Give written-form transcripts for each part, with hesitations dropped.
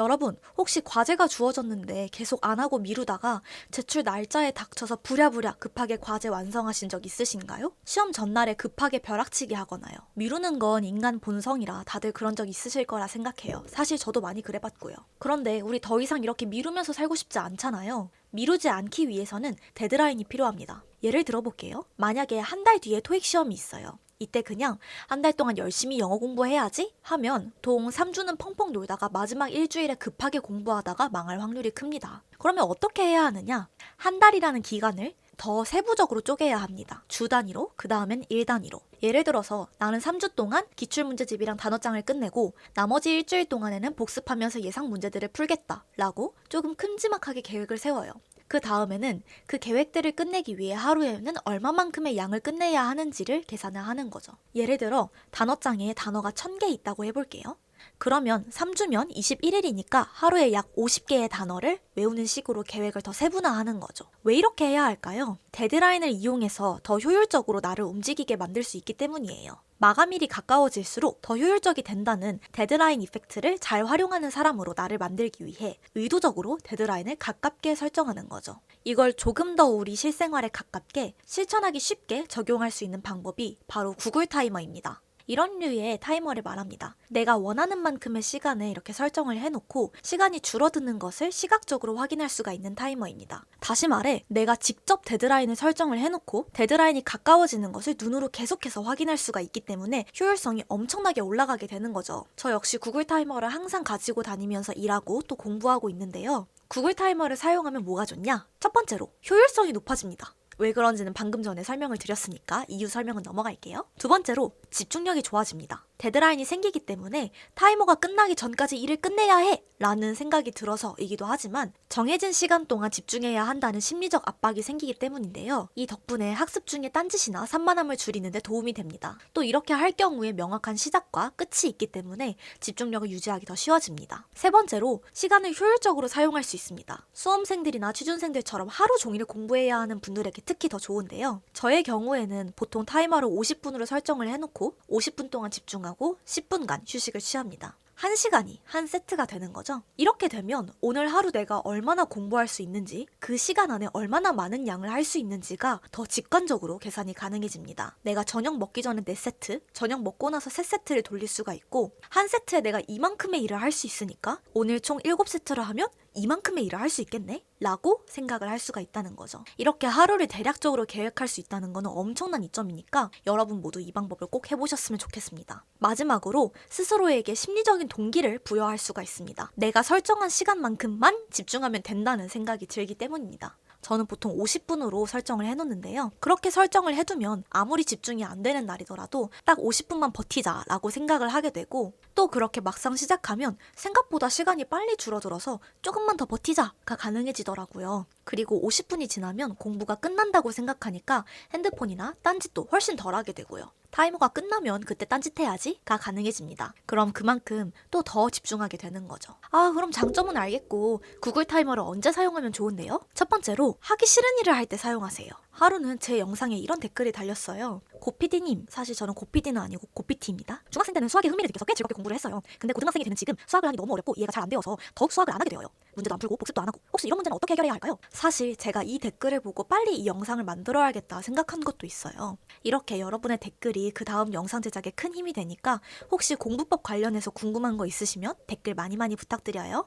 여러분, 혹시 과제가 주어졌는데 계속 안 하고 미루다가 제출 날짜에 닥쳐서 부랴부랴 급하게 과제 완성하신 적 있으신가요? 시험 전날에 급하게 벼락치기 하거나요. 미루는 건 인간 본성이라 다들 그런 적 있으실 거라 생각해요. 사실 저도 많이 그래봤고요. 그런데 우리 더 이상 이렇게 미루면서 살고 싶지 않잖아요. 미루지 않기 위해서는 데드라인이 필요합니다. 예를 들어볼게요. 만약에 한 달 뒤에 토익 시험이 있어요. 이때 그냥 한 달 동안 열심히 영어 공부해야지 하면 동 3주는 펑펑 놀다가 마지막 일주일에 급하게 공부하다가 망할 확률이 큽니다. 그러면 어떻게 해야 하느냐? 한 달이라는 기간을 더 세부적으로 쪼개야 합니다. 주 단위로, 그 다음엔 일 단위로. 예를 들어서 나는 3주 동안 기출문제집이랑 단어장을 끝내고 나머지 일주일 동안에는 복습하면서 예상 문제들을 풀겠다 라고 조금 큼지막하게 계획을 세워요. 그 다음에는 그 계획들을 끝내기 위해 하루에는 얼마만큼의 양을 끝내야 하는지를 계산을 하는 거죠. 예를 들어 단어장에 단어가 1000개 있다고 해볼게요. 그러면 3주면 21일이니까 하루에 약 50개의 단어를 외우는 식으로 계획을 더 세분화하는 거죠. 왜 이렇게 해야 할까요? 데드라인을 이용해서 더 효율적으로 나를 움직이게 만들 수 있기 때문이에요. 마감일이 가까워질수록 더 효율적이 된다는 데드라인 이펙트를 잘 활용하는 사람으로 나를 만들기 위해 의도적으로 데드라인을 가깝게 설정하는 거죠. 이걸 조금 더 우리 실생활에 가깝게 실천하기 쉽게 적용할 수 있는 방법이 바로 구글 타이머입니다. 이런 류의 타이머를 말합니다. 내가 원하는 만큼의 시간을 이렇게 설정을 해놓고 시간이 줄어드는 것을 시각적으로 확인할 수가 있는 타이머입니다. 다시 말해 내가 직접 데드라인을 설정을 해놓고 데드라인이 가까워지는 것을 눈으로 계속해서 확인할 수가 있기 때문에 효율성이 엄청나게 올라가게 되는 거죠. 저 역시 구글 타이머를 항상 가지고 다니면서 일하고 또 공부하고 있는데요. 구글 타이머를 사용하면 뭐가 좋냐? 첫 번째로 효율성이 높아집니다. 왜 그런지는 방금 전에 설명을 드렸으니까 이유 설명은 넘어갈게요. 두 번째로 집중력이 좋아집니다. 데드라인이 생기기 때문에 타이머가 끝나기 전까지 일을 끝내야 해! 라는 생각이 들어서이기도 하지만 정해진 시간 동안 집중해야 한다는 심리적 압박이 생기기 때문인데요. 이 덕분에 학습 중에 딴짓이나 산만함을 줄이는 데 도움이 됩니다. 또 이렇게 할 경우에 명확한 시작과 끝이 있기 때문에 집중력을 유지하기 더 쉬워집니다. 세 번째로 시간을 효율적으로 사용할 수 있습니다. 수험생들이나 취준생들처럼 하루 종일 공부해야 하는 분들에게 특히 더 좋은데요. 저의 경우에는 보통 타이머를 50분으로 설정을 해놓고 50분 동안 집중하고 10분간 휴식을 취합니다. 1시간이 한 세트가 되는 거죠. 이렇게 되면 오늘 하루 내가 얼마나 공부할 수 있는지, 그 시간 안에 얼마나 많은 양을 할 수 있는지가 더 직관적으로 계산이 가능해집니다. 내가 저녁 먹기 전에 4세트, 저녁 먹고 나서 3세트를 돌릴 수가 있고 한 세트에 내가 이만큼의 일을 할 수 있으니까 오늘 총 7세트를 하면 이만큼의 일을 할 수 있겠네? 라고 생각을 할 수가 있다는 거죠. 이렇게 하루를 대략적으로 계획할 수 있다는 거는 엄청난 이점이니까 여러분 모두 이 방법을 꼭 해보셨으면 좋겠습니다. 마지막으로 스스로에게 심리적인 동기를 부여할 수가 있습니다. 내가 설정한 시간만큼만 집중하면 된다는 생각이 들기 때문입니다. 저는 보통 50분으로 설정을 해놓는데요. 그렇게 설정을 해두면 아무리 집중이 안 되는 날이더라도 딱 50분만 버티자라고 생각을 하게 되고 또 그렇게 막상 시작하면 생각보다 시간이 빨리 줄어들어서 조금만 더 버티자가 가능해지더라고요. 그리고 50분이 지나면 공부가 끝난다고 생각하니까 핸드폰이나 딴짓도 훨씬 덜 하게 되고요. 타이머가 끝나면 그때 딴짓해야지가 가능해집니다. 그럼 그만큼 또 더 집중하게 되는 거죠. 그럼 장점은 알겠고 구글 타이머를 언제 사용하면 좋은데요? 첫 번째로 하기 싫은 일을 할 때 사용하세요. 하루는 제 영상에 이런 댓글이 달렸어요. 고피디님, 사실 저는 고피디는 아니고 고피티입니다. 중학생 때는 수학에 흥미를 느껴서 꽤 즐겁게 공부를 했어요. 근데 고등학생이 되는 지금 수학을 하기 너무 어렵고 이해가 잘 안 되어서 더욱 수학을 안 하게 되어요. 문제도 안 풀고 복습도 안 하고 혹시 이런 문제는 어떻게 해결해야 할까요? 사실 제가 이 댓글을 보고 빨리 이 영상을 만들어야겠다 생각한 것도 있어요. 이렇게 여러분의 댓글이 그 다음 영상 제작에 큰 힘이 되니까 혹시 공부법 관련해서 궁금한 거 있으시면 댓글 많이 부탁드려요.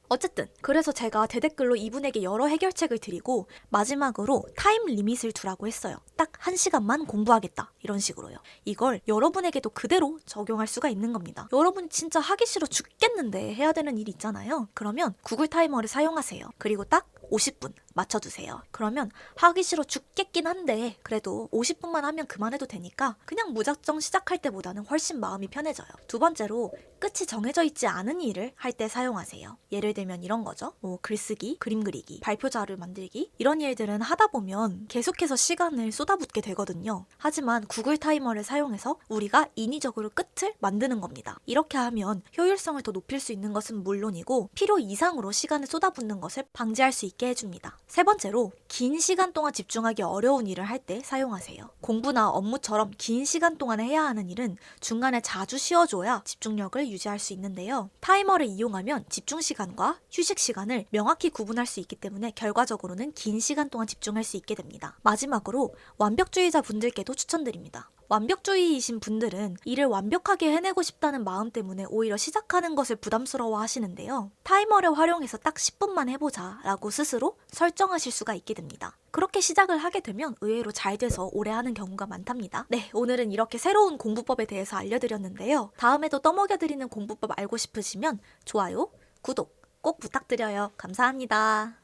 어쨌든 그래서 제가 대댓글로 이분에게 여러 해결책을 드리고 마지막으로 타임 리밋을 두라고 했어요. 딱 1시간만 공부하겠다 이런 식으로요. 이걸 여러분에게도 그대로 적용할 수가 있는 겁니다. 여러분 진짜 하기 싫어 죽겠는데 해야 되는 일이 있잖아요. 그러면 구글 타이머를 사용하세요. 그리고 딱 50분 맞춰주세요. 그러면 하기 싫어 죽겠긴 한데 그래도 50분만 하면 그만해도 되니까 그냥 무작정 시작할 때보다는 훨씬 마음이 편해져요. 두 번째로 끝이 정해져 있지 않은 일을 할 때 사용하세요. 예를 들면 이런 거죠. 글쓰기, 그림 그리기, 발표 자료 만들기 이런 일들은 하다 보면 계속해서 시간을 쏟아붓게 되거든요. 하지만 구글 타이머를 사용해서 우리가 인위적으로 끝을 만드는 겁니다. 이렇게 하면 효율성을 더 높일 수 있는 것은 물론이고 필요 이상으로 시간을 쏟아붓는 것을 방지할 수 있기 있게 해줍니다. 세 번째로, 긴 시간 동안 집중하기 어려운 일을 할 때 사용하세요. 공부나 업무처럼 긴 시간 동안 해야 하는 일은 중간에 자주 쉬어줘야 집중력을 유지할 수 있는데요. 타이머를 이용하면 집중 시간과 휴식 시간을 명확히 구분할 수 있기 때문에 결과적으로는 긴 시간 동안 집중할 수 있게 됩니다. 마지막으로 완벽주의자 분들께도 추천드립니다. 완벽주의이신 분들은 일을 완벽하게 해내고 싶다는 마음 때문에 오히려 시작하는 것을 부담스러워 하시는데요. 타이머를 활용해서 딱 10분만 해보자 라고 스스로 설정하실 수가 있게 됩니다. 그렇게 시작을 하게 되면 의외로 잘 돼서 오래 하는 경우가 많답니다. 네, 오늘은 이렇게 새로운 공부법에 대해서 알려드렸는데요. 다음에도 떠먹여드리는 공부법 알고 싶으시면 좋아요, 구독 꼭 부탁드려요. 감사합니다.